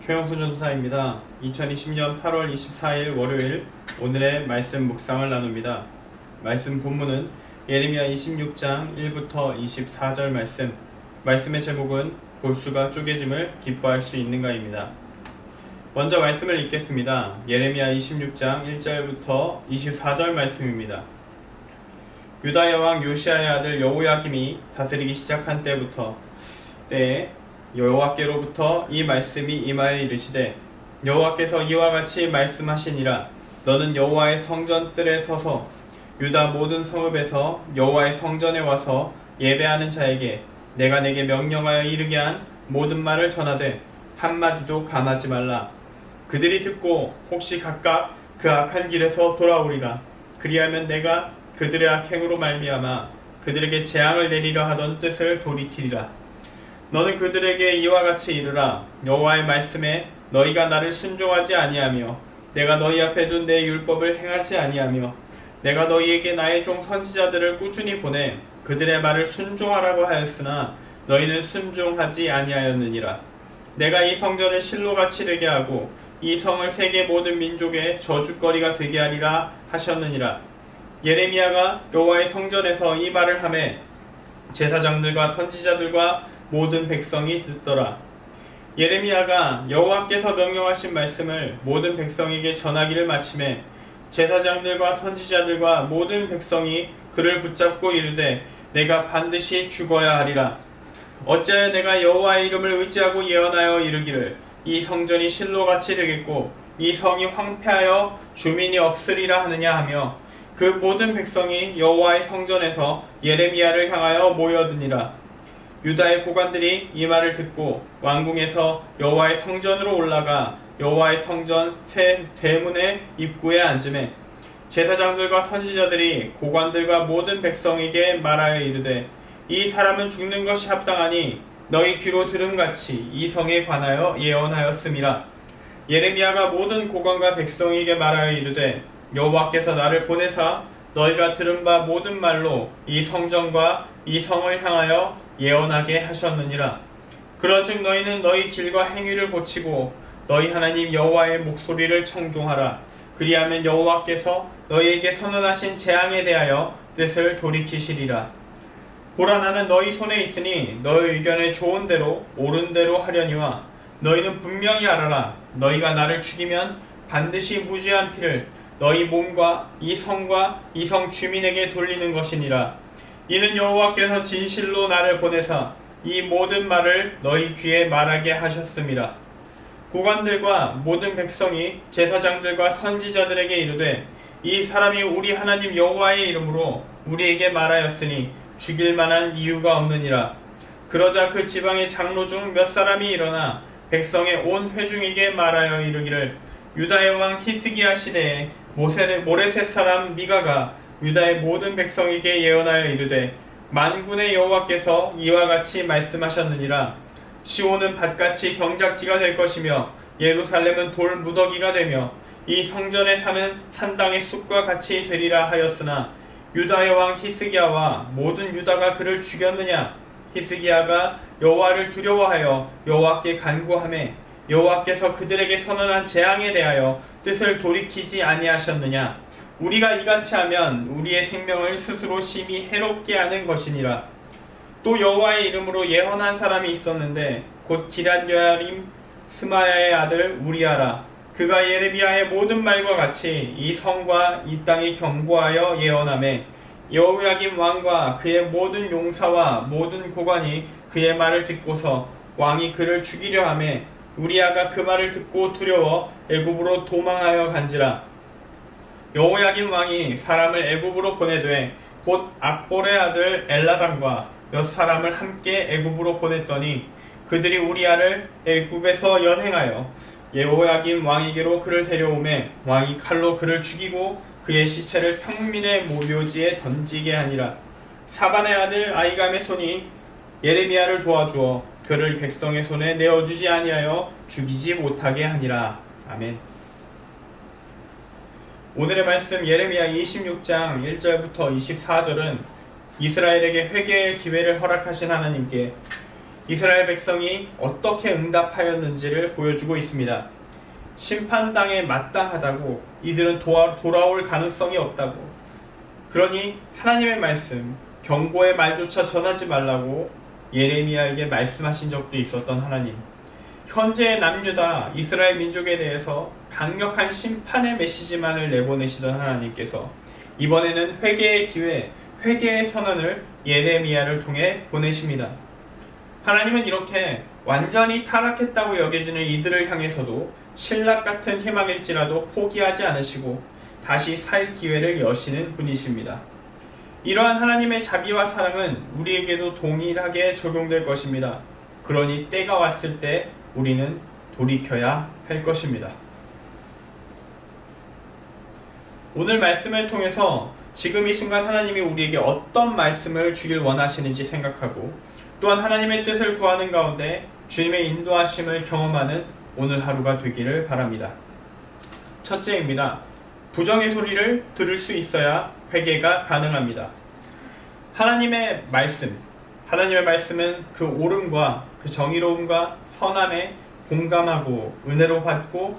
최영수 전도사입니다. 2020년 8월 24일 월요일 오늘의 말씀 묵상을 나눕니다. 말씀 본문은 예레미야 26장 1부터 24절 말씀의 제목은 골수가 쪼개짐을 기뻐할 수 있는가입니다. 먼저 말씀을 읽겠습니다. 예레미야 26장 1절부터 24절 말씀입니다. 유다의 왕 요시야의 아들 여호야김이 다스리기 시작한 때에 여호와께로부터 이 말씀이 임하여 이르시되 여호와께서 이와 같이 말씀하시니라. 너는 여호와의 성전 뜰에 서서 유다 모든 성읍에서 여호와의 성전에 와서 예배하는 자에게 내가 내게 명령하여 이르게 한 모든 말을 전하되 한마디도 감하지 말라. 그들이 듣고 혹시 각각 그 악한 길에서 돌아오리라. 그리하면 내가 그들의 악행으로 말미암아 그들에게 재앙을 내리려 하던 뜻을 돌이키리라. 너는 그들에게 이와 같이 이르라. 여호와의 말씀에 너희가 나를 순종하지 아니하며 내가 너희 앞에 둔 내 율법을 행하지 아니하며 내가 너희에게 나의 종 선지자들을 꾸준히 보내 그들의 말을 순종하라고 하였으나 너희는 순종하지 아니하였느니라. 내가 이 성전을 실로같이 되게 하고 이 성을 세계 모든 민족의 저주거리가 되게 하리라 하셨느니라. 예레미야가 여호와의 성전에서 이 말을 하매 제사장들과 선지자들과 모든 백성이 듣더라. 예레미야가 여호와께서 명령하신 말씀을 모든 백성에게 전하기를 마치매 제사장들과 선지자들과 모든 백성이 그를 붙잡고 이르되 내가 반드시 죽어야 하리라. 어찌하여 내가 여호와의 이름을 의지하고 예언하여 이르기를 이 성전이 실로같이 되겠고 이 성이 황폐하여 주민이 없으리라 하느냐 하며 그 모든 백성이 여호와의 성전에서 예레미야를 향하여 모여드니라. 유다의 고관들이 이 말을 듣고 왕궁에서 여호와의 성전으로 올라가 여호와의 성전 새 대문의 입구에 앉으매 제사장들과 선지자들이 고관들과 모든 백성에게 말하여 이르되 이 사람은 죽는 것이 합당하니 너희 귀로 들음같이 이 성에 관하여 예언하였음이라. 예레미야가 모든 고관과 백성에게 말하여 이르되 여호와께서 나를 보내사 너희가 들은 바 모든 말로 이 성전과 이 성을 향하여 예언하게 하셨느니라. 그런즉 너희는 너희 길과 행위를 고치고 너희 하나님 여호와의 목소리를 청종하라. 그리하면 여호와께서 너희에게 선언하신 재앙에 대하여 뜻을 돌이키시리라. 보라, 나는 너희 손에 있으니 너희 의견에 좋은 대로 옳은 대로 하려니와 너희는 분명히 알아라. 너희가 나를 죽이면 반드시 무죄한 피를 너희 몸과 이 성과 이 성 주민에게 돌리는 것이니라. 이는 여호와께서 진실로 나를 보내사 이 모든 말을 너희 귀에 말하게 하셨음이라. 고관들과 모든 백성이 제사장들과 선지자들에게 이르되 이 사람이 우리 하나님 여호와의 이름으로 우리에게 말하였으니 죽일 만한 이유가 없느니라. 그러자 그 지방의 장로 중 몇 사람이 일어나 백성의 온 회중에게 말하여 이르기를 유다의 왕 히스기야 시대에 모레셋 사람 미가가 유다의 모든 백성에게 예언하여 이르되 만군의 여호와께서 이와 같이 말씀하셨느니라. 시온은 밭같이 경작지가 될 것이며 예루살렘은 돌 무더기가 되며 이 성전에 사는 산당의 숲과 같이 되리라 하였으나 유다의 왕 히스기야와 모든 유다가 그를 죽였느냐? 히스기야가 여호와를 두려워하여 여호와께 간구하매 여호와께서 그들에게 선언한 재앙에 대하여 뜻을 돌이키지 아니하셨느냐? 우리가 이같이 하면 우리의 생명을 스스로 심히 해롭게 하는 것이니라. 또 여호와의 이름으로 예언한 사람이 있었는데 곧 기럇여아림 스마야의 아들 우리아라. 그가 예레미야의 모든 말과 같이 이 성과 이 땅이 경고하여 예언하매 여호야김 왕과 그의 모든 용사와 모든 고관이 그의 말을 듣고서 왕이 그를 죽이려 하매 우리아가 그 말을 듣고 두려워 애굽으로 도망하여 간지라. 여호야김 왕이 사람을 애굽으로 보내되 곧 악볼의 아들 엘라단과 몇 사람을 함께 애굽으로 보냈더니 그들이 우리아를 애굽에서 연행하여 여호야김 왕에게로 그를 데려오매 왕이 칼로 그를 죽이고 그의 시체를 평민의 묘지에 던지게 하니라. 사반의 아들 아이감의 손이 예레미야를 도와주어 그를 백성의 손에 내어주지 아니하여 죽이지 못하게 하니라. 아멘. 오늘의 말씀 예레미야 26장 1절부터 24절은 이스라엘에게 회개의 기회를 허락하신 하나님께 이스라엘 백성이 어떻게 응답하였는지를 보여주고 있습니다. 심판당에 마땅하다고, 이들은 돌아올 가능성이 없다고, 그러니 하나님의 말씀, 경고의 말조차 전하지 말라고 예레미야에게 말씀하신 적도 있었던 하나님, 현재의 남유다 이스라엘 민족에 대해서 강력한 심판의 메시지만을 내보내시던 하나님께서 이번에는 회개의 기회, 회개의 선언을 예레미야를 통해 보내십니다. 하나님은 이렇게 완전히 타락했다고 여겨지는 이들을 향해서도 신락 같은 희망일지라도 포기하지 않으시고 다시 살 기회를 여시는 분이십니다. 이러한 하나님의 자비와 사랑은 우리에게도 동일하게 적용될 것입니다. 그러니 때가 왔을 때 우리는 돌이켜야 할 것입니다. 오늘 말씀을 통해서 지금 이 순간 하나님이 우리에게 어떤 말씀을 주길 원하시는지 생각하고, 또한 하나님의 뜻을 구하는 가운데 주님의 인도하심을 경험하는 오늘 하루가 되기를 바랍니다. 첫째입니다. 부정의 소리를 들을 수 있어야 회개가 가능합니다. 하나님의 말씀은 그 옳음과 그 정의로움과 선함에 공감하고 은혜로 받고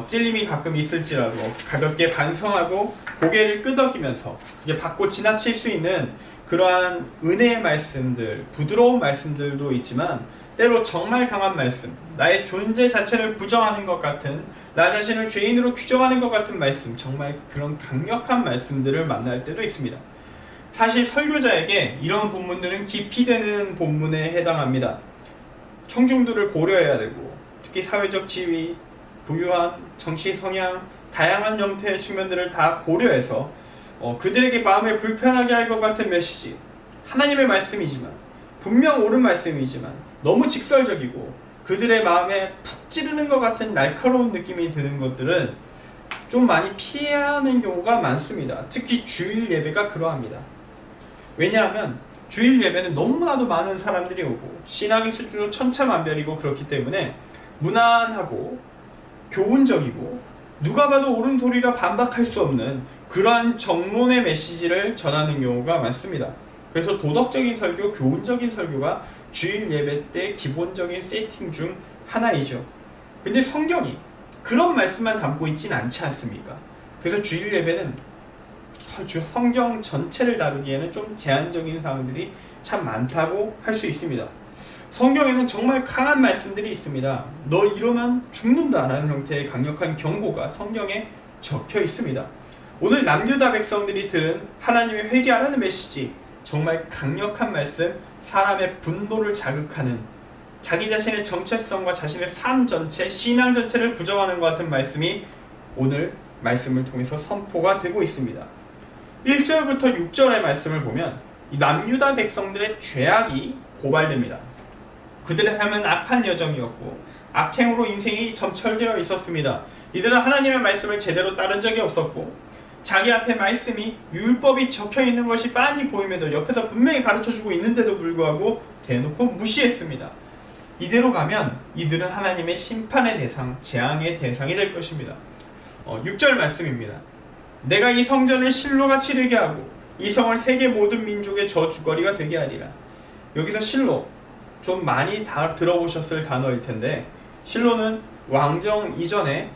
찔림이 가끔 있을지라도 가볍게 반성하고 고개를 끄덕이면서 이게 받고 지나칠 수 있는 그러한 은혜의 말씀들, 부드러운 말씀들도 있지만 때로 정말 강한 말씀, 나의 존재 자체를 부정하는 것 같은, 나 자신을 죄인으로 규정하는 것 같은 말씀, 정말 그런 강력한 말씀들을 만날 때도 있습니다. 사실 설교자에게 이런 본문들은 기피되는 본문에 해당합니다. 청중들을 고려해야 되고, 특히 사회적 지위, 부유함, 정치 성향, 다양한 형태의 측면들을 다 고려해서 그들에게 마음에 불편하게 할 것 같은 메시지, 하나님의 말씀이지만, 분명 옳은 말씀이지만 너무 직설적이고 그들의 마음에 푹 찌르는 것 같은 날카로운 느낌이 드는 것들은 좀 많이 피하는 경우가 많습니다. 특히 주일 예배가 그러합니다. 왜냐하면 주일 예배는 너무나도 많은 사람들이 오고 신앙의 수준도 천차만별이고 그렇기 때문에 무난하고 교훈적이고 누가 봐도 옳은 소리라 반박할 수 없는 그러한 정론의 메시지를 전하는 경우가 많습니다. 그래서 도덕적인 설교, 교훈적인 설교가 주일 예배 때 기본적인 세팅 중 하나이죠. 근데 성경이 그런 말씀만 담고 있진 않지 않습니까? 그래서 주일 예배는 성경 전체를 다루기에는 좀 제한적인 사항들이 참 많다고 할 수 있습니다. 성경에는 정말 강한 말씀들이 있습니다. 너 이러면 죽는다라는 형태의 강력한 경고가 성경에 적혀 있습니다. 오늘 남유다 백성들이 들은 하나님의 회개하라는 메시지, 정말 강력한 말씀, 사람의 분노를 자극하는, 자기 자신의 정체성과 자신의 삶 전체, 신앙 전체를 부정하는 것 같은 말씀이 오늘 말씀을 통해서 선포가 되고 있습니다. 1절부터 6절의 말씀을 보면 이 남유다 백성들의 죄악이 고발됩니다. 그들의 삶은 악한 여정이었고 악행으로 인생이 점철되어 있었습니다. 이들은 하나님의 말씀을 제대로 따른 적이 없었고 자기 앞에 말씀이 율법이 적혀 있는 것이 빤히 보임에도 옆에서 분명히 가르쳐주고 있는데도 불구하고 대놓고 무시했습니다. 이대로 가면 이들은 하나님의 심판의 대상, 재앙의 대상이 될 것입니다. 6절 말씀입니다. 내가 이 성전을 실로같이 되게 하고 이 성을 세계 모든 민족의 저주거리가 되게 하리라. 여기서 실로, 좀 많이 다 들어보셨을 단어일 텐데 실로는 왕정 이전에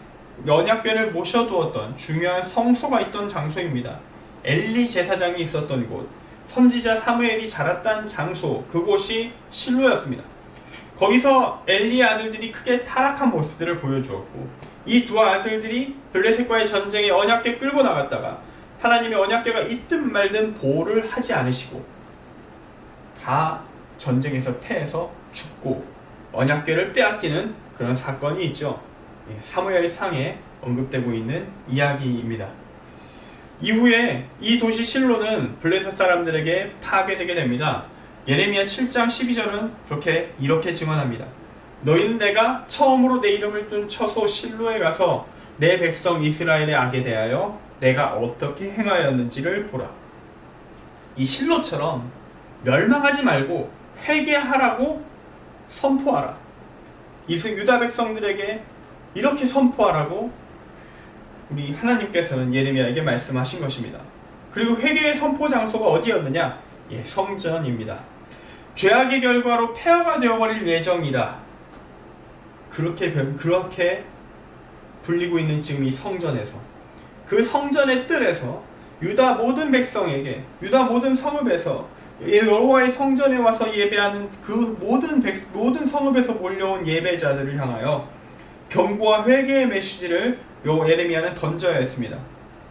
언약궤를 모셔두었던 중요한 성소가 있던 장소입니다. 엘리 제사장이 있었던 곳, 선지자 사무엘이 자랐던 장소, 그곳이 실로였습니다. 거기서 엘리의 아들들이 크게 타락한 모습들을 보여주었고 이 두 아들들이 블레셋과의 전쟁에 언약궤 끌고 나갔다가 하나님의 언약궤가 있든 말든 보호를 하지 않으시고 다 전쟁에서 패해서 죽고 언약궤를 빼앗기는 그런 사건이 있죠. 사무엘상에 언급되고 있는 이야기입니다. 이후에 이 도시 실로는 블레셋 사람들에게 파괴되게 됩니다. 예레미야 7장 12절은 이렇게 증언합니다. 너희는 내가 처음으로 내 이름을 둔 처소 실로에 가서 내 백성 이스라엘의 악에 대하여 내가 어떻게 행하였는지를 보라. 이 실로처럼 멸망하지 말고 회개하라고 선포하라. 유다 백성들에게 이렇게 선포하라고 우리 하나님께서는 예레미야에게 말씀하신 것입니다. 그리고 회개의 선포 장소가 어디였느냐? 성전입니다. 죄악의 결과로 폐허가 되어버릴 예정이라. 그렇게 불리고 있는 지금 이 성전에서, 그 성전의 뜰에서 유다 모든 백성에게, 유다 모든 성읍에서 여호와의 성전에 와서 예배하는 그 모든 성읍에서 몰려온 예배자들을 향하여 경고와 회개의 메시지를 예레미야는 던져야 했습니다.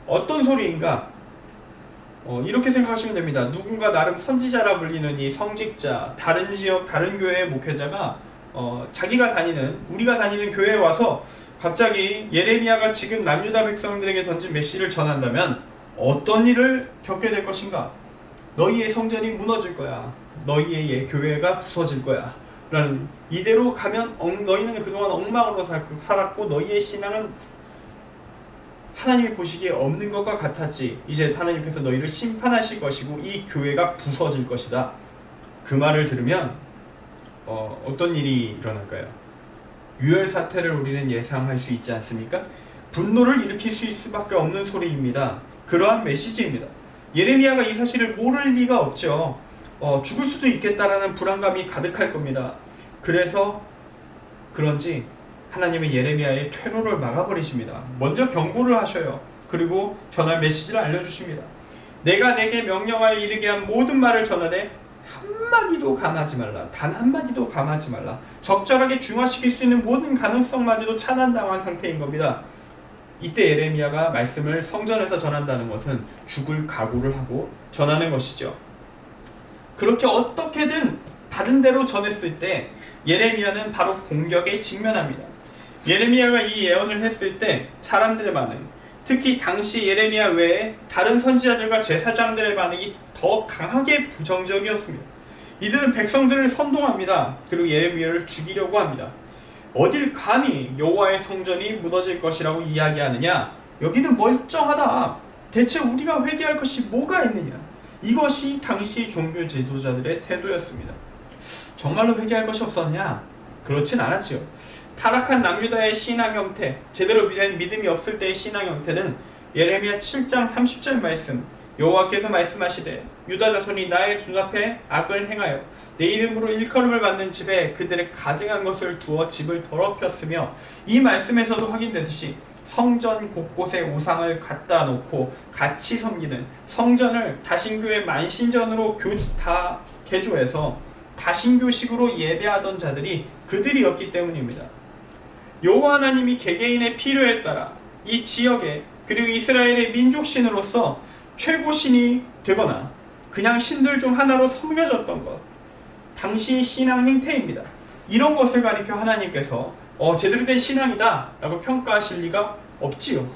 어떤 소리인가? 이렇게 생각하시면 됩니다. 누군가 나름 선지자라 불리는 이 성직자, 다른 지역, 다른 교회의 목회자가 우리가 다니는 교회에 와서 갑자기 예레미야가 지금 남유다 백성들에게 던진 메시지를 전한다면 어떤 일을 겪게 될 것인가? 너희의 성전이 무너질 거야. 너희의 교회가 부서질 거야. 라는, 이대로 가면 너희는 그동안 엉망으로 살았고 너희의 신앙은 하나님이 보시기에 없는 것과 같았지. 이제 하나님께서 너희를 심판하실 것이고 이 교회가 부서질 것이다. 그 말을 들으면 어떤 일이 일어날까요? 유혈 사태를 우리는 예상할 수 있지 않습니까? 분노를 일으킬 수밖에 없는 소리입니다. 그러한 메시지입니다. 예레미야가 이 사실을 모를 리가 없죠. 죽을 수도 있겠다라는 불안감이 가득할 겁니다. 그래서 그런지 하나님은 예레미야의 퇴로를 막아버리십니다. 먼저 경고를 하셔요. 그리고 전할 메시지를 알려주십니다. 내가 내게 명령하여 이르게 한 모든 말을 전하되 한마디도 감하지 말라. 단 한마디도 감하지 말라. 적절하게 중화시킬 수 있는 모든 가능성마저도 차단당한 상태인 겁니다. 이때 예레미야가 말씀을 성전에서 전한다는 것은 죽을 각오를 하고 전하는 것이죠. 그렇게 어떻게든 받은 대로 전했을 때 예레미야는 바로 공격에 직면합니다. 예레미야가 이 예언을 했을 때 사람들의 반응, 특히 당시 예레미야 외에 다른 선지자들과 제사장들의 반응이 더 강하게 부정적이었습니다. 이들은 백성들을 선동합니다. 그리고 예레미야를 죽이려고 합니다. 어딜 감히 여호와의 성전이 무너질 것이라고 이야기하느냐? 여기는 멀쩡하다. 대체 우리가 회개할 것이 뭐가 있느냐? 이것이 당시 종교 지도자들의 태도였습니다. 정말로 회개할 것이 없었냐? 그렇진 않았지요. 타락한 남유다의 신앙 형태, 제대로 된 믿음이 없을 때의 신앙 형태는 예레미야 7장 30절 말씀, 여호와께서 말씀하시되 유다 자손이 나의 눈앞에 악을 행하여 내 이름으로 일컬음을 받는 집에 그들의 가증한 것을 두어 집을 더럽혔으며, 이 말씀에서도 확인되듯이 성전 곳곳에 우상을 갖다 놓고 같이 섬기는, 성전을 다신교의 만신전으로 다 개조해서 다신교식으로 예배하던 자들이 그들이었기 때문입니다. 여호와 하나님이 개개인의 필요에 따라 이 지역에, 그리고 이스라엘의 민족신으로서 최고신이 되거나 그냥 신들 중 하나로 섬겨졌던 것, 당시의 신앙 행태입니다. 이런 것을 가리켜 하나님께서 제대로 된 신앙이다 라고 평가하실 리가 없지요.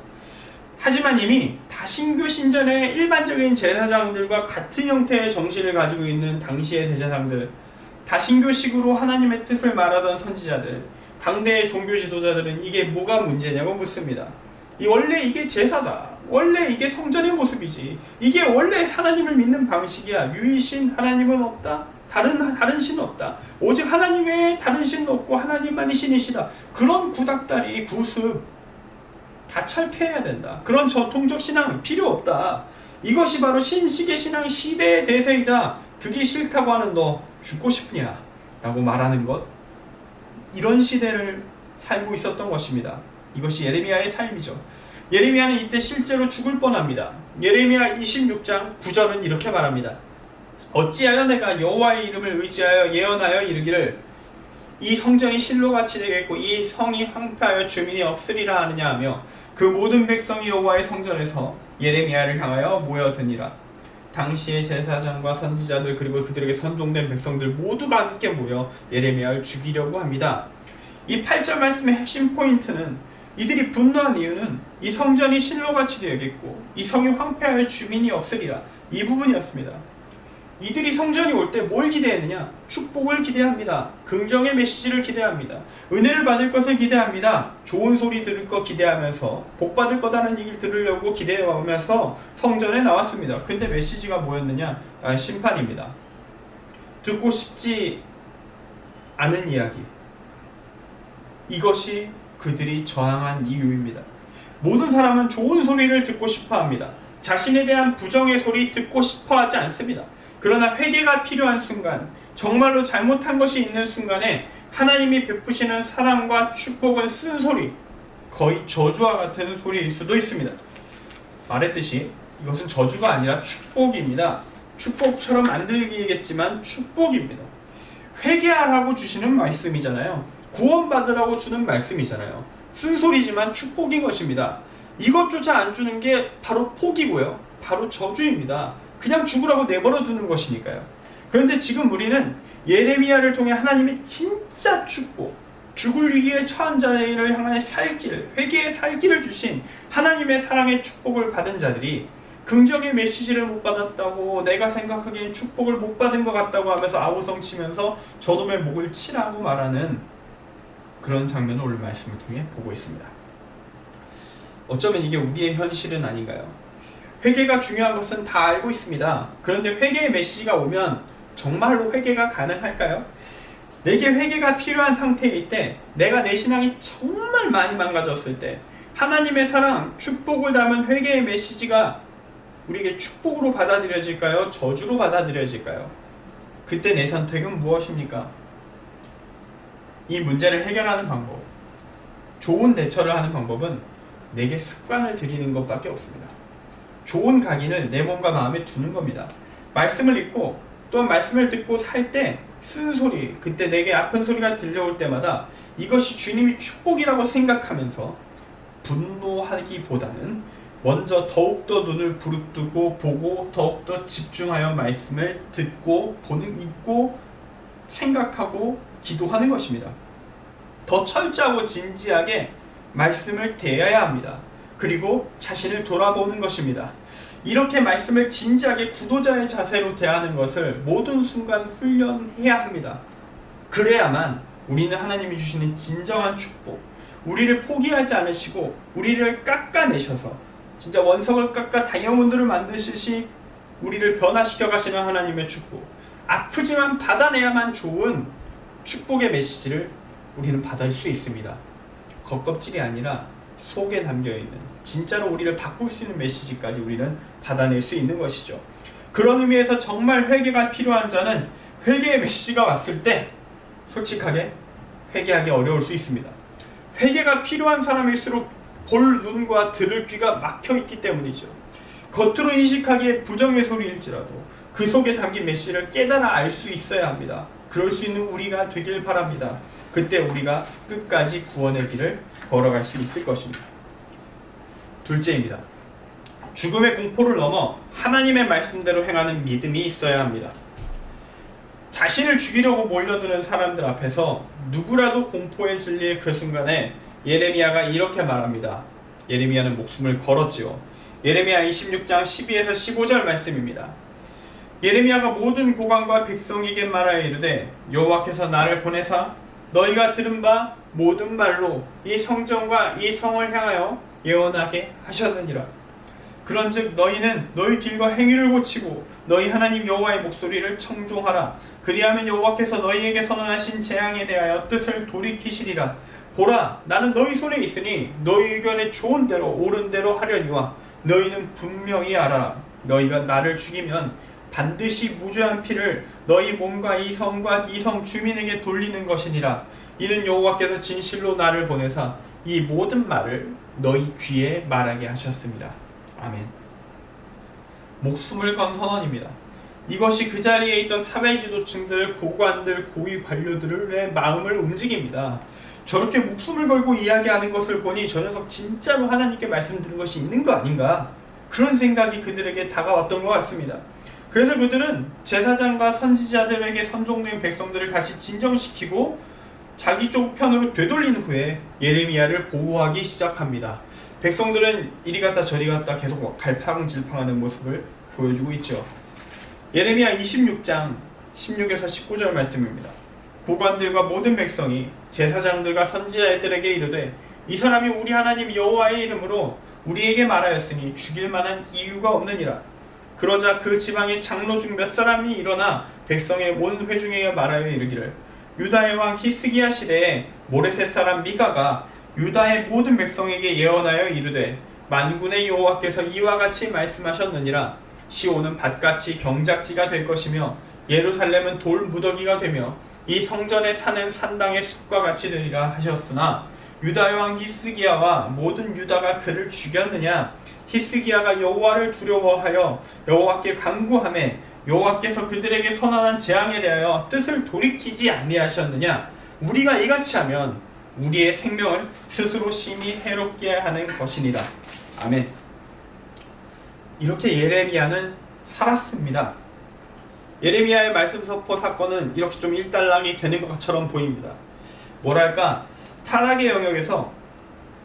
하지만 이미 다신교 신전의 일반적인 제사장들과 같은 형태의 정신을 가지고 있는 당시의 대제사장들, 다신교식으로 하나님의 뜻을 말하던 선지자들, 당대의 종교 지도자들은 이게 뭐가 문제냐고 묻습니다. 원래 이게 제사다. 원래 이게 성전의 모습이지. 이게 원래 하나님을 믿는 방식이야. 유일신 하나님은 없다. 다른 신 없다. 오직 하나님 외에 다른 신 없고 하나님만이 신이시다. 그런 구닥다리, 구습 다 철폐해야 된다. 그런 전통적 신앙 필요 없다. 이것이 바로 신식의 신앙 시대의 대세이다. 그게 싫다고 하는 너 죽고 싶으냐? 라고 말하는 것. 이런 시대를 살고 있었던 것입니다. 이것이 예레미야의 삶이죠. 예레미야는 이때 실제로 죽을 뻔합니다. 예레미야 26장 9절은 이렇게 말합니다. 어찌하여 내가 여호와의 이름을 의지하여 예언하여 이르기를 이 성전이 실로같이 되겠고 이 성이 황폐하여 주민이 없으리라 하느냐 하며, 그 모든 백성이 여호와의 성전에서 예레미야를 향하여 모여드니라. 당시의 제사장과 선지자들, 그리고 그들에게 선동된 백성들 모두가 함께 모여 예레미야를 죽이려고 합니다. 이 8절 말씀의 핵심 포인트는, 이들이 분노한 이유는 이 성전이 실로같이 되겠고 이 성이 황폐하여 주민이 없으리라, 이 부분이었습니다. 이들이 성전이 올 때 뭘 기대했느냐? 축복을 기대합니다. 긍정의 메시지를 기대합니다. 은혜를 받을 것을 기대합니다. 좋은 소리 들을 거 기대하면서 복 받을 거다라는 얘기를 들으려고 기대하면서 성전에 나왔습니다. 근데 메시지가 뭐였느냐? 심판입니다. 듣고 싶지 않은 이야기. 이것이 그들이 저항한 이유입니다. 모든 사람은 좋은 소리를 듣고 싶어 합니다. 자신에 대한 부정의 소리 듣고 싶어 하지 않습니다. 그러나 회개가 필요한 순간, 정말로 잘못한 것이 있는 순간에 하나님이 베푸시는 사랑과 축복은 쓴소리, 거의 저주와 같은 소리일 수도 있습니다. 말했듯이 이것은 저주가 아니라 축복입니다. 축복처럼 안 들리겠지만 축복입니다. 회개하라고 주시는 말씀이잖아요. 구원받으라고 주는 말씀이잖아요. 쓴소리지만 축복인 것입니다. 이것조차 안 주는 게 바로 폭이고요. 바로 저주입니다. 그냥 죽으라고 내버려 두는 것이니까요. 그런데 지금 우리는 예레미야를 통해 하나님의 진짜 축복, 죽을 위기에 처한 자를 향해 살길, 회개의 살길을 주신 하나님의 사랑의 축복을 받은 자들이 긍정의 메시지를 못 받았다고, 내가 생각하기엔 축복을 못 받은 것 같다고 하면서 아우성치면서 저놈의 목을 치라고 말하는 그런 장면을 오늘 말씀을 통해 보고 있습니다. 어쩌면 이게 우리의 현실은 아닌가요? 회개가 중요한 것은 다 알고 있습니다. 그런데 회개의 메시지가 오면 정말로 회개가 가능할까요? 내게 회개가 필요한 상태일 때, 내가 내 신앙이 정말 많이 망가졌을 때, 하나님의 사랑, 축복을 담은 회개의 메시지가 우리에게 축복으로 받아들여질까요? 저주로 받아들여질까요? 그때 내 선택은 무엇입니까? 이 문제를 해결하는 방법, 좋은 대처를 하는 방법은 내게 습관을 들이는 것밖에 없습니다. 좋은 각인을 내 몸과 마음에 두는 겁니다. 말씀을 읽고 또한 말씀을 듣고 살 때 쓴소리, 그때 내게 아픈 소리가 들려올 때마다 이것이 주님이 축복이라고 생각하면서 분노하기보다는 먼저 더욱더 눈을 부릅뜨고 보고 더욱더 집중하여 말씀을 듣고 읽고 생각하고 기도하는 것입니다. 더 철저하고 진지하게 말씀을 대해야 합니다. 그리고 자신을 돌아보는 것입니다. 이렇게 말씀을 진지하게 구도자의 자세로 대하는 것을 모든 순간 훈련해야 합니다. 그래야만 우리는 하나님이 주시는 진정한 축복, 우리를 포기하지 않으시고 우리를 깎아내셔서 진짜 원석을 깎아 다이아몬드를 만드시시 우리를 변화시켜 가시는 하나님의 축복, 아프지만 받아내야만 좋은 축복의 메시지를 우리는 받을 수 있습니다. 겉껍질이 아니라 속에 담겨있는, 진짜로 우리를 바꿀 수 있는 메시지까지 우리는 받아낼 수 있는 것이죠. 그런 의미에서 정말 회개가 필요한 자는 회개의 메시지가 왔을 때 솔직하게 회개하기 어려울 수 있습니다. 회개가 필요한 사람일수록 볼 눈과 들을 귀가 막혀있기 때문이죠. 겉으로 인식하기에 부정의 소리일지라도 그 속에 담긴 메시지를 깨달아 알 수 있어야 합니다. 그럴 수 있는 우리가 되길 바랍니다. 그때 우리가 끝까지 구원의 길을 걸어갈 수 있을 것입니다. 둘째입니다. 죽음의 공포를 넘어 하나님의 말씀대로 행하는 믿음이 있어야 합니다. 자신을 죽이려고 몰려드는 사람들 앞에서 누구라도 공포에 질릴 그 순간에 예레미야가 이렇게 말합니다. 예레미야는 목숨을 걸었지요. 예레미야 26장 12에서 15절 말씀입니다. 예레미야가 모든 고관과 백성에게 말하여 이르되 여호와께서 나를 보내사 너희가 들은 바 모든 말로 이 성전과 이 성을 향하여 예언하게 하셨느니라. 그런즉 너희는 너희 길과 행위를 고치고 너희 하나님 여호와의 목소리를 청종하라. 그리하면 여호와께서 너희에게 선언하신 재앙에 대하여 뜻을 돌이키시리라. 보라, 나는 너희 손에 있으니 너희 의견에 좋은 대로 옳은 대로 하려니와 너희는 분명히 알아라. 너희가 나를 죽이면 반드시 무죄한 피를 너희 몸과 이 성과 이 성 주민에게 돌리는 것이니라. 이는 여호와께서 진실로 나를 보내사 이 모든 말을 너희 귀에 말하게 하셨습니다. 아멘. 목숨을 건 선언입니다. 이것이 그 자리에 있던 사회 지도층들, 고관들, 고위 관료들의 마음을 움직입니다. 저렇게 목숨을 걸고 이야기하는 것을 보니 저 녀석 진짜로 하나님께 말씀드린 것이 있는 거 아닌가, 그런 생각이 그들에게 다가왔던 것 같습니다. 그래서 그들은 제사장과 선지자들에게 선종된 백성들을 다시 진정시키고 자기 쪽 편으로 되돌린 후에 예레미야를 보호하기 시작합니다. 백성들은 이리 갔다 저리 갔다 계속 갈팡질팡하는 모습을 보여주고 있죠. 예레미야 26장 16에서 19절 말씀입니다. 고관들과 모든 백성이 제사장들과 선지자들에게 이르되 이 사람이 우리 하나님 여호와의 이름으로 우리에게 말하였으니 죽일 만한 이유가 없느니라. 그러자 그 지방의 장로 중 몇 사람이 일어나 백성의 온 회중에게 말하여 이르기를 유다의 왕 히스기야 시대에 모레셋 사람 미가가 유다의 모든 백성에게 예언하여 이르되 만군의 여호와께서 이와 같이 말씀하셨느니라. 시온은 밭같이 경작지가 될 것이며 예루살렘은 돌 무더기가 되며 이 성전의 산은 산당의 숲과 같이 되리라 하셨으나 유다 왕 히스기야와 모든 유다가 그를 죽였느냐? 히스기야가 여호와를 두려워하여 여호와께 간구하매 여호와께서 그들에게 선언한 재앙에 대하여 뜻을 돌이키지 아니하셨느냐? 우리가 이같이 하면 우리의 생명을 스스로 심히 해롭게 하는 것이니라. 아멘. 이렇게 예레미야는 살았습니다. 예레미야의 말씀 선포 사건은 이렇게 좀 일단락이 되는 것처럼 보입니다. 뭐랄까, 타락의 영역에서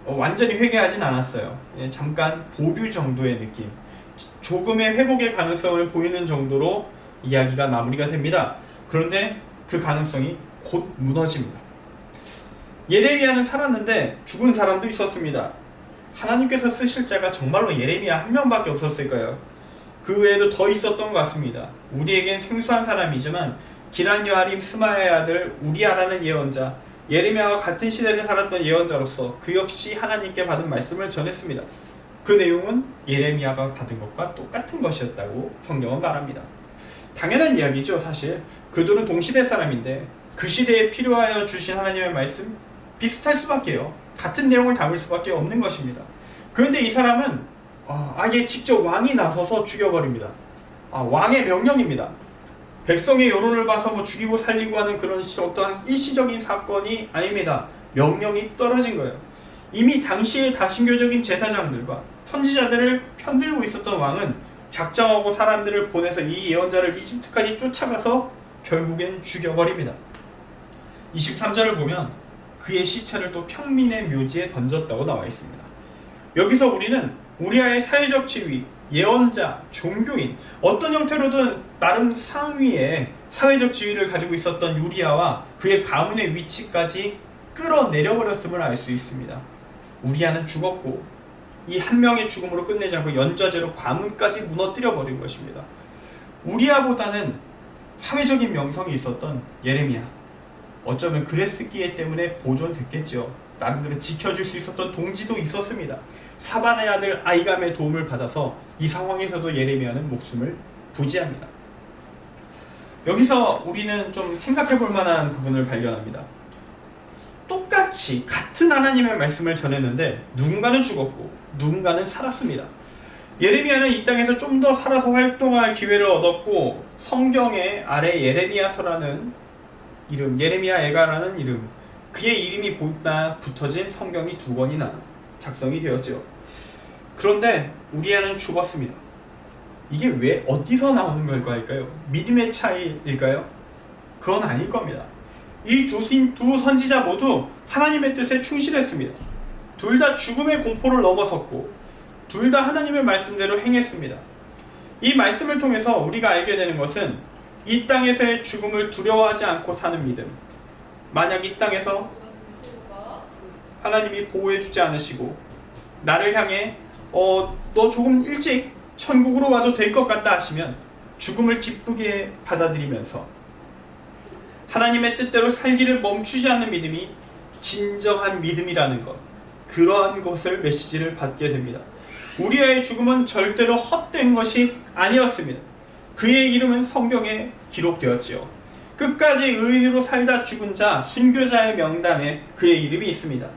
완전히 회개하진 않았어요. 잠깐 보류 정도의 느낌, 조금의 회복의 가능성을 보이는 정도로 이야기가 마무리가 됩니다. 그런데 그 가능성이 곧 무너집니다. 예레미야는 살았는데 죽은 사람도 있었습니다. 하나님께서 쓰실 자가 정말로 예레미야 한 명밖에 없었을까요? 그 외에도 더 있었던 것 같습니다. 우리에겐 생소한 사람이지만 기란 여아림 스마야의 아들 우리아라는 예언자, 예레미야와 같은 시대를 살았던 예언자로서 그 역시 하나님께 받은 말씀을 전했습니다. 그 내용은 예레미야가 받은 것과 똑같은 것이었다고 성경은 말합니다. 당연한 이야기죠. 사실 그들은 동시대 사람인데 그 시대에 필요하여 주신 하나님의 말씀 비슷할 수밖에요. 같은 내용을 담을 수밖에 없는 것입니다. 그런데 이 사람은 아예 직접 왕이 나서서 죽여버립니다. 왕의 명령입니다. 백성의 여론을 봐서 뭐 죽이고 살리고 하는 그런 어떠한 일시적인 사건이 아닙니다. 명령이 떨어진 거예요. 이미 당시의 다신교적인 제사장들과 선지자들을 편들고 있었던 왕은 작정하고 사람들을 보내서 이 예언자를 이집트까지 쫓아가서 결국엔 죽여버립니다. 23절을 보면 그의 시체를 또 평민의 묘지에 던졌다고 나와 있습니다. 여기서 우리는 우리아의 사회적 지위, 예언자, 종교인, 어떤 형태로든 나름 상위의 사회적 지위를 가지고 있었던 우리아와 그의 가문의 위치까지 끌어내려버렸음을 알 수 있습니다. 우리아는 죽었고 이 한 명의 죽음으로 끝내지 않고 연좌제로 가문까지 무너뜨려버린 것입니다. 우리아보다는 사회적인 명성이 있었던 예레미야, 어쩌면 그랬기에 때문에 보존됐겠죠. 나름대로 지켜줄 수 있었던 동지도 있었습니다. 사반의 아들 아이감의 도움을 받아서 이 상황에서도 예레미야는 목숨을 부지합니다. 여기서 우리는 좀 생각해 볼 만한 부분을 발견합니다. 똑같이 같은 하나님의 말씀을 전했는데 누군가는 죽었고 누군가는 살았습니다. 예레미야는 이 땅에서 좀 더 살아서 활동할 기회를 얻었고 성경에 아래 예레미야서라는 이름, 예레미야애가라는 이름, 그의 이름이 붙어진 성경이 2권이나 작성이 되었죠. 그런데 우리아는 죽었습니다. 이게 왜 어디서 나오는 걸까요? 믿음의 차이일까요? 그건 아닐 겁니다. 이 두 선지자 모두 하나님의 뜻에 충실했습니다. 둘 다 죽음의 공포를 넘어섰고 둘 다 하나님의 말씀대로 행했습니다. 이 말씀을 통해서 우리가 알게 되는 것은 이 땅에서의 죽음을 두려워하지 않고 사는 믿음. 만약 이 땅에서 하나님이 보호해주지 않으시고 나를 향해 너 조금 일찍 천국으로 와도 될 것 같다 하시면 죽음을 기쁘게 받아들이면서 하나님의 뜻대로 살기를 멈추지 않는 믿음이 진정한 믿음이라는 것, 그러한 것을 메시지를 받게 됩니다. 우리아의 죽음은 절대로 헛된 것이 아니었습니다. 그의 이름은 성경에 기록되었지요. 끝까지 의인으로 살다 죽은 자, 순교자의 명단에 그의 이름이 있습니다.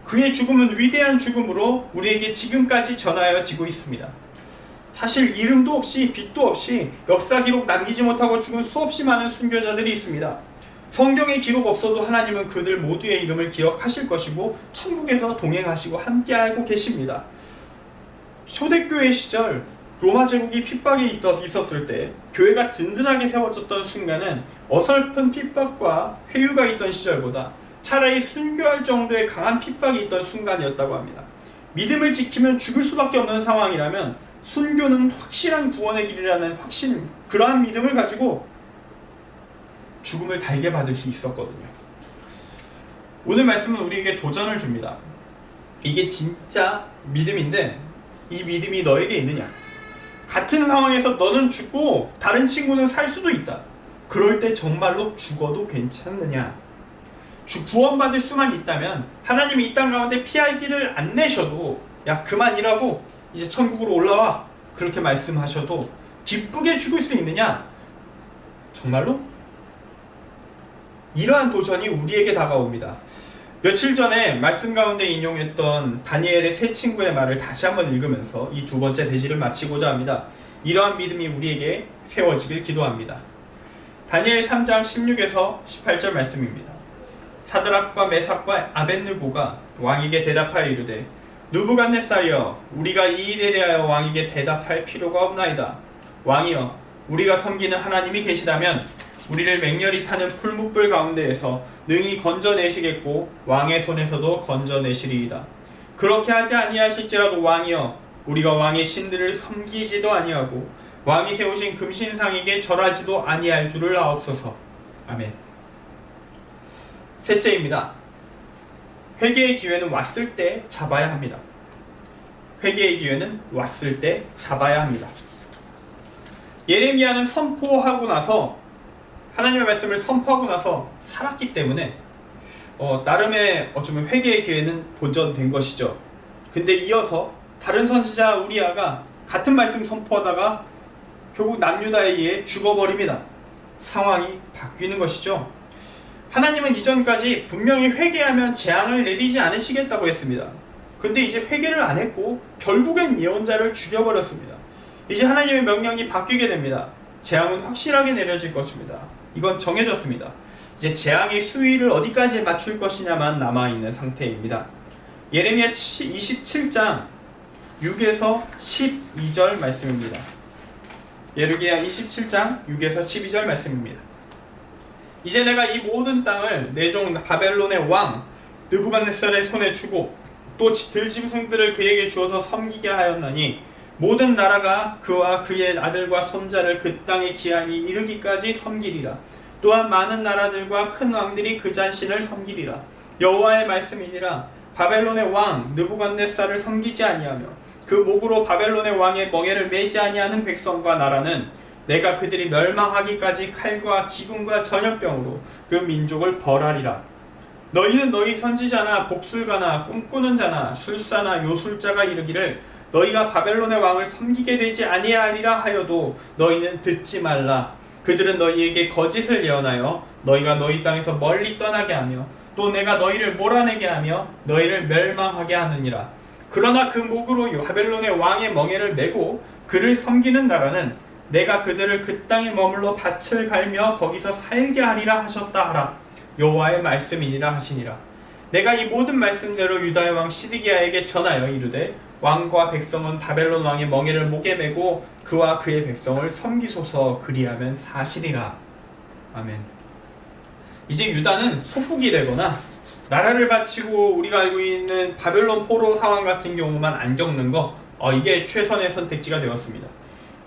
그의 죽음은 위대한 죽음으로 우리에게 지금까지 전하여지고 있습니다. 사실 이름도 없이 빛도 없이 역사 기록 남기지 못하고 죽은 수없이 많은 순교자들이 있습니다. 성경에 기록 없어도 하나님은 그들 모두의 이름을 기억하실 것이고 천국에서 동행하시고 함께하고 계십니다. 초대교회 시절 로마 제국이 핍박이 있었을 때 교회가 든든하게 세워졌던 순간은 어설픈 핍박과 회유가 있던 시절보다 차라리 순교할 정도의 강한 핍박이 있던 순간이었다고 합니다. 믿음을 지키면 죽을 수밖에 없는 상황이라면 순교는 확실한 구원의 길이라는 확신, 그러한 믿음을 가지고 죽음을 달게 받을 수 있었거든요. 오늘 말씀은 우리에게 도전을 줍니다. 이게 진짜 믿음인데 이 믿음이 너에게 있느냐? 같은 상황에서 너는 죽고 다른 친구는 살 수도 있다. 그럴 때 정말로 죽어도 괜찮느냐? 구원받을 수만 있다면 하나님이 이 땅 가운데 피할 길을 안 내셔도 야 그만 일하고 이제 천국으로 올라와 그렇게 말씀하셔도 기쁘게 죽을 수 있느냐? 정말로? 이러한 도전이 우리에게 다가옵니다. 며칠 전에 말씀 가운데 인용했던 다니엘의 세 친구의 말을 다시 한번 읽으면서 이 두 번째 대지를 마치고자 합니다. 이러한 믿음이 우리에게 세워지길 기도합니다. 다니엘 3장 16에서 18절 말씀입니다. 사드락과 메삭과 아벳느고가 왕에게 대답하여 이르되 느부갓네살이여, 우리가 이 일에 대하여 왕에게 대답할 필요가 없나이다. 왕이여, 우리가 섬기는 하나님이 계시다면 우리를 맹렬히 타는 풀무불 가운데에서 능히 건져내시겠고 왕의 손에서도 건져내시리이다. 그렇게 하지 아니하실지라도 왕이여, 우리가 왕의 신들을 섬기지도 아니하고 왕이 세우신 금신상에게 절하지도 아니할 줄을 아옵소서. 아멘. 셋째입니다. 회개의 기회는 왔을 때 잡아야 합니다. 회개의 기회는 왔을 때 잡아야 합니다. 예레미야는 선포하고 나서, 하나님의 말씀을 선포하고 나서 살았기 때문에 나름의 어쩌면 회개의 기회는 본전된 것이죠. 근데 이어서 다른 선지자 우리아가 같은 말씀 선포하다가 결국 남유다에 의해 죽어버립니다. 상황이 바뀌는 것이죠. 하나님은 이전까지 분명히 회개하면 재앙을 내리지 않으시겠다고 했습니다. 근데 이제 회개를 안 했고 결국엔 예언자를 죽여버렸습니다. 이제 하나님의 명령이 바뀌게 됩니다. 재앙은 확실하게 내려질 것입니다. 이건 정해졌습니다. 이제 재앙의 수위를 어디까지 맞출 것이냐만 남아있는 상태입니다. 예레미야 27장 6에서 12절 말씀입니다. 예레미야 27장 6에서 12절 말씀입니다. 이제 내가 이 모든 땅을 내 종 바벨론의 왕 느부갓네살의 손에 주고 또 들짐승들을 그에게 주어서 섬기게 하였나니 모든 나라가 그와 그의 아들과 손자를 그 땅의 기한이 이르기까지 섬기리라. 또한 많은 나라들과 큰 왕들이 그 자신을 섬기리라. 여호와의 말씀이니라. 바벨론의 왕 느부갓네살을 섬기지 아니하며 그 목으로 바벨론의 왕의 멍에를 매지 아니하는 백성과 나라는 내가 그들이 멸망하기까지 칼과 기근과 전염병으로 그 민족을 벌하리라. 너희는 너희 선지자나 복술가나 꿈꾸는 자나 술사나 요술자가 이르기를 너희가 바벨론의 왕을 섬기게 되지 아니하리라 하여도 너희는 듣지 말라. 그들은 너희에게 거짓을 예언하여 너희가 너희 땅에서 멀리 떠나게 하며 또 내가 너희를 몰아내게 하며 너희를 멸망하게 하느니라. 그러나 그 목으로 바벨론의 왕의 멍에를 메고 그를 섬기는 나라는 내가 그들을 그 땅에 머물러 밭을 갈며 거기서 살게 하리라 하셨다 하라. 여호와의 말씀이니라 하시니라. 내가 이 모든 말씀대로 유다의 왕 시드기야에게 전하여 이르되 왕과 백성은 바벨론 왕의 멍에를 목에 메고 그와 그의 백성을 섬기소서. 그리하면 사실이라. 아멘. 이제 유다는 소국이 되거나 나라를 바치고 우리가 알고 있는 바벨론 포로 상황 같은 경우만 안 겪는 거, 이게 최선의 선택지가 되었습니다.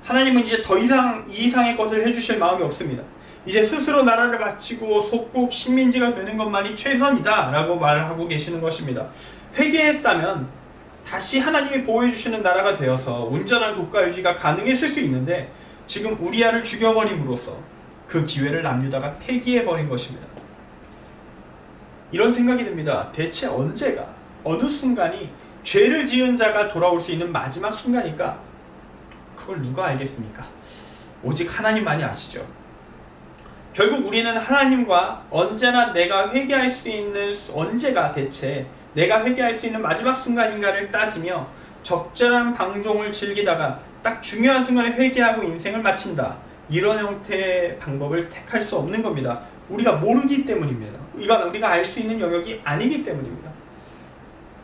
하나님은 이제 더 이상 이 이상의 것을 해주실 마음이 없습니다. 이제 스스로 나라를 바치고 속국 식민지가 되는 것만이 최선이다 라고 말을 하고 계시는 것입니다. 회개했다면 다시 하나님이 보호해주시는 나라가 되어서 온전한 국가 유지가 가능했을 수 있는데 지금 우리아를 죽여버림으로써 그 기회를 남유다가 폐기해버린 것입니다. 이런 생각이 듭니다. 대체 언제가, 어느 순간이 죄를 지은 자가 돌아올 수 있는 마지막 순간일까? 그걸 누가 알겠습니까? 오직 하나님만이 아시죠. 결국 우리는 하나님과 언제나 내가 회개할 수 있는, 언제가 대체 내가 회개할 수 있는 마지막 순간인가를 따지며 적절한 방종을 즐기다가 딱 중요한 순간에 회개하고 인생을 마친다. 이런 형태의 방법을 택할 수 없는 겁니다. 우리가 모르기 때문입니다. 우리가 알 수 있는 영역이 아니기 때문입니다.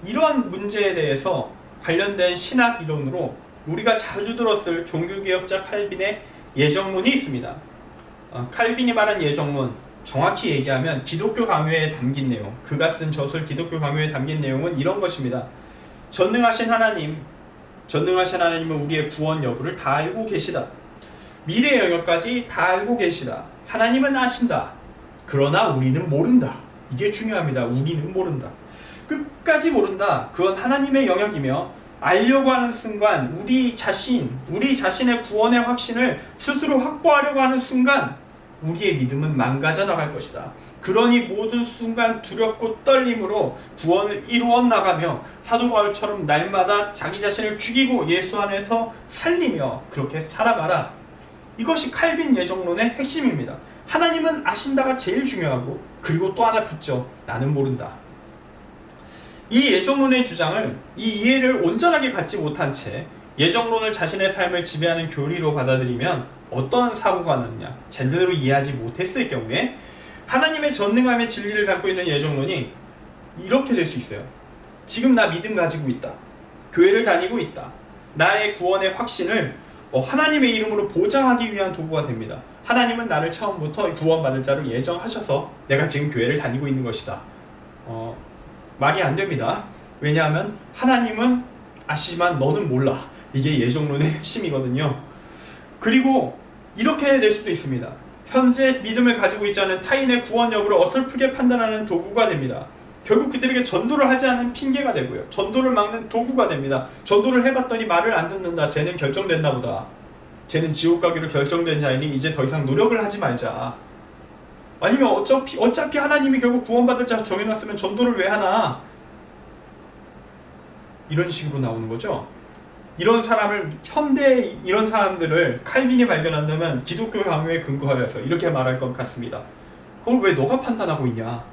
이러한 문제에 대해서 관련된 신학 이론으로 우리가 자주 들었을 종교개혁자 칼빈의 예정론이 있습니다. 칼빈이 말한 예정론, 정확히 얘기하면 기독교 강요에 담긴 내용, 그가 쓴 저술 기독교 강요에 담긴 내용은 이런 것입니다. 전능하신 하나님은 우리의 구원 여부를 다 알고 계시다. 미래 영역까지 다 알고 계시다. 하나님은 아신다. 그러나 우리는 모른다. 이게 중요합니다. 우리는 모른다. 끝까지 모른다. 그건 하나님의 영역이며 알려고 하는 순간 우리 자신의 구원의 확신을 스스로 확보하려고 하는 순간 우리의 믿음은 망가져 나갈 것이다. 그러니 모든 순간 두렵고 떨림으로 구원을 이루어 나가며 사도 바울처럼 날마다 자기 자신을 죽이고 예수 안에서 살리며 그렇게 살아가라. 이것이 칼빈 예정론의 핵심입니다. 하나님은 아신다가 제일 중요하고, 그리고 또 하나 붙죠. 나는 모른다. 이 예정론의 주장을, 이 이해를 온전하게 갖지 못한 채 예정론을 자신의 삶을 지배하는 교리로 받아들이면 어떠한 사고가 나느냐, 제대로 이해하지 못했을 경우에 하나님의 전능함의 진리를 갖고 있는 예정론이 이렇게 될 수 있어요. 지금 나 믿음 가지고 있다. 교회를 다니고 있다. 나의 구원의 확신을 하나님의 이름으로 보장하기 위한 도구가 됩니다. 하나님은 나를 처음부터 구원받을 자로 예정하셔서 내가 지금 교회를 다니고 있는 것이다. 말이 안 됩니다. 왜냐하면 하나님은 아시지만 너는 몰라. 이게 예정론의 핵심이거든요. 그리고 이렇게 될 수도 있습니다. 현재 믿음을 가지고 있지 않은 타인의 구원 여부를 어설프게 판단하는 도구가 됩니다. 결국 그들에게 전도를 하지 않은 핑계가 되고요. 전도를 막는 도구가 됩니다. 전도를 해봤더니 말을 안 듣는다. 쟤는 결정됐나 보다. 쟤는 지옥 가기로 결정된 자이니 이제 더 이상 노력을 하지 말자. 아니면 어차피 하나님이 결국 구원받을 자 정해놨으면 전도를 왜 하나? 이런 식으로 나오는 거죠. 이런 사람을, 현대 이런 사람들을 칼빈이 발견한다면 기독교 강요에 근거하여서 이렇게 말할 것 같습니다. 그걸 왜 너가 판단하고 있냐?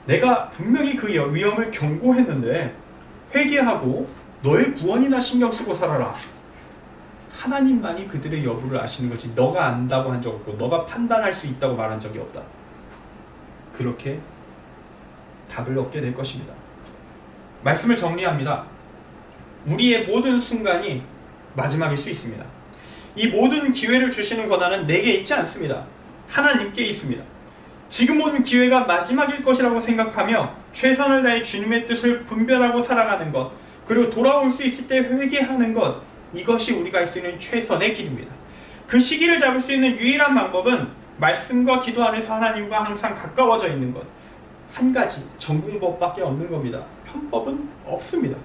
내가 분명히 그 위험을 경고했는데 회개하고 너의 구원이나 신경 쓰고 살아라. 하나님만이 그들의 여부를 아시는 거지 너가 안다고 한 적 없고 너가 판단할 수 있다고 말한 적이 없다. 그렇게 답을 얻게 될 것입니다. 말씀을 정리합니다. 우리의 모든 순간이 마지막일 수 있습니다. 이 모든 기회를 주시는 권한은 내게 있지 않습니다. 하나님께 있습니다. 지금 온 기회가 마지막일 것이라고 생각하며 최선을 다해 주님의 뜻을 분별하고 살아가는 것, 그리고 돌아올 수 있을 때 회개하는 것, 이것이 우리가 할 수 있는 최선의 길입니다. 그 시기를 잡을 수 있는 유일한 방법은 말씀과 기도 안에서 하나님과 항상 가까워져 있는 것, 한 가지 전공법밖에 없는 겁니다. 편법은 없습니다.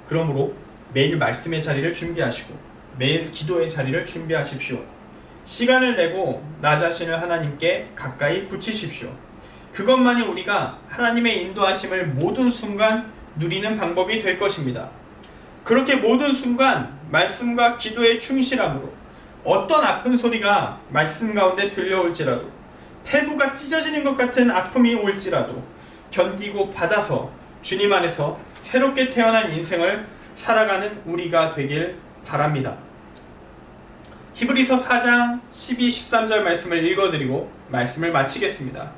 그러므로 매일 말씀의 자리를 준비하시고 매일 기도의 자리를 준비하십시오. 시간을 내고 나 자신을 하나님께 가까이 붙이십시오. 그것만이 우리가 하나님의 인도하심을 모든 순간 누리는 방법이 될 것입니다. 그렇게 모든 순간 말씀과 기도에 충실함으로 어떤 아픈 소리가 말씀 가운데 들려올지라도, 폐부가 찢어지는 것 같은 아픔이 올지라도 견디고 받아서 주님 안에서 새롭게 태어난 인생을 살아가는 우리가 되길 바랍니다. 히브리서 4장 12, 13절 말씀을 읽어드리고 말씀을 마치겠습니다.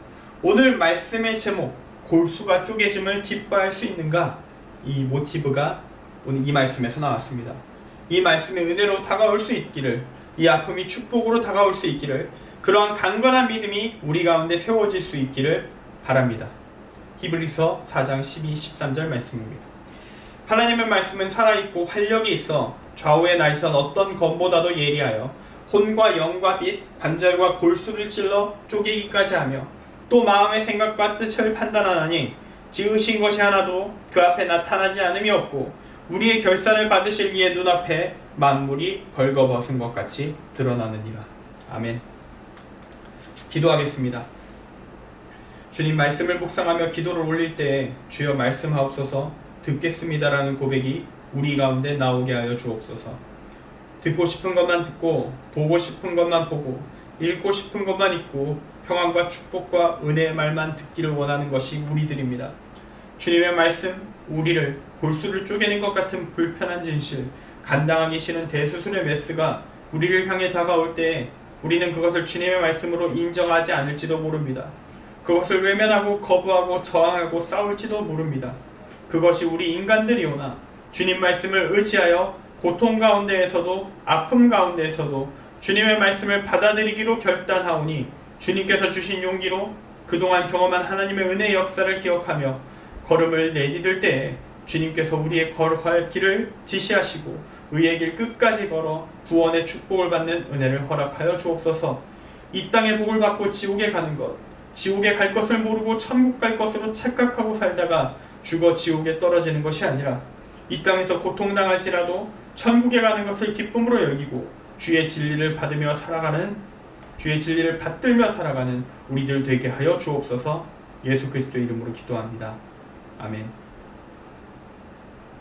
오늘 말씀의 제목, 골수가 쪼개짐을 기뻐할 수 있는가? 이 모티브가 오늘 이 말씀에서 나왔습니다. 이 말씀의 은혜로 다가올 수 있기를, 이 아픔이 축복으로 다가올 수 있기를, 그러한 강건한 믿음이 우리 가운데 세워질 수 있기를 바랍니다. 히브리서 4장 12, 13절 말씀입니다. 하나님의 말씀은 살아있고 활력이 있어 좌우에 날선 어떤 검보다도 예리하여 혼과 영과 빛, 관절과 골수를 찔러 쪼개기까지 하며 또 마음의 생각과 뜻을 판단하나니 지으신 것이 하나도 그 앞에 나타나지 않음이 없고 우리의 결산을 받으실 이의 눈앞에 만물이 벌거벗은 것 같이 드러나느니라. 아멘. 기도하겠습니다. 주님, 말씀을 묵상하며 기도를 올릴 때에 주여 말씀하옵소서, 듣겠습니다라는 고백이 우리 가운데 나오게 하여 주옵소서. 듣고 싶은 것만 듣고 보고 싶은 것만 보고 읽고 싶은 것만 읽고 평안과 축복과 은혜의 말만 듣기를 원하는 것이 우리들입니다. 주님의 말씀, 우리를 골수를 쪼개는 것 같은 불편한 진실, 감당하기 싫은 대수술의 메스가 우리를 향해 다가올 때에 우리는 그것을 주님의 말씀으로 인정하지 않을지도 모릅니다. 그것을 외면하고 거부하고 저항하고 싸울지도 모릅니다. 그것이 우리 인간들이오나 주님 말씀을 의지하여 고통 가운데에서도 아픔 가운데에서도 주님의 말씀을 받아들이기로 결단하오니 주님께서 주신 용기로 그동안 경험한 하나님의 은혜의 역사를 기억하며 걸음을 내디딜 때에 주님께서 우리의 걸어갈 길을 지시하시고 의의 길 끝까지 걸어 구원의 축복을 받는 은혜를 허락하여 주옵소서. 이 땅의 복을 받고 지옥에 가는 것, 지옥에 갈 것을 모르고 천국 갈 것으로 착각하고 살다가 죽어 지옥에 떨어지는 것이 아니라 이 땅에서 고통당할지라도 천국에 가는 것을 기쁨으로 여기고 주의 진리를 받으며 살아가는, 주의 진리를 받들며 살아가는 우리들 되게 하여 주옵소서. 예수 그리스도의 이름으로 기도합니다. 아멘.